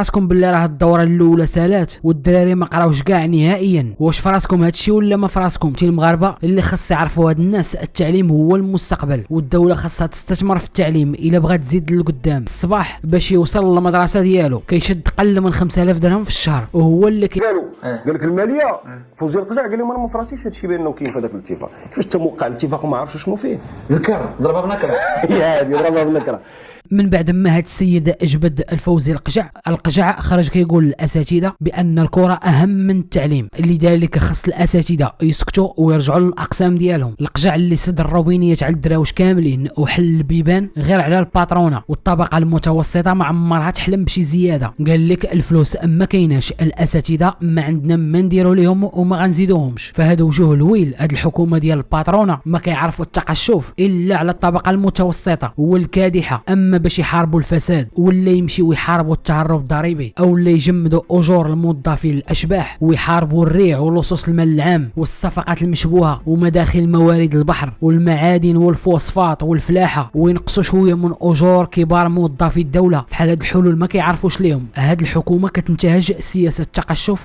راسكم بالله راه الدوره الاولى سالات والدراري ما قراوش كاع نهائيا. واش فراسكم هادشي ولا ما فراسكم؟ انتي المغاربه اللي خاص يعرفوا هاد الناس التعليم هو المستقبل، والدوله خاصها تستثمر في التعليم الا بغات تزيد للقدام. الصباح باش يوصل للمدرسه ديالو كيشد قل من 5000 درهم في الشهر، وهو اللي قال لك الماليه فوزي القجع قال لهم انا ما فراسيش هادشي بانه كاين في هذاك الاتفاق. كيفاش انت موقع الاتفاق وما عارفش شنو فيه؟ نكر ضربها بنكره يا هادي ضربها بنكره. من بعد ما هاد السيد اجبد الفوزي القجع خرج كيقول للاساتذه بان الكره اهم من التعليم، لذلك خص الاساتذه يسكتوا ويرجعوا للاقسام ديالهم. القجع اللي سد الروبينيات على الدراوش كاملين وحل البيبان غير على الباترونه والطبقه المتوسطه ما عمرها تحلم بشي زياده. قال لك الفلوس ما كايناش، الاساتذه ما عندنا ما نديروا لهم وما غنزيدوهمش. فهاد وجوه الويل هاد الحكومه ديال الباترونه ما كيعرفوا التقشف الا على الطبقه المتوسطه والكادحه. اما باش يحاربوا الفساد ولا يمشيو يحاربوا التهرب الضريبي او اللي يجمدوا اجور الموظفين الاشباح ويحاربوا الريع ولصوص المال العام والصفقات المشبوهه ومداخل موارد البحر والمعادن والفوسفات والفلاحه، وينقصوا شويه من اجور كبار موظفي الدوله، فحال هاد الحلول ما كيعرفوش ليهم. هاد الحكومه كتنتهج سياسه التقشف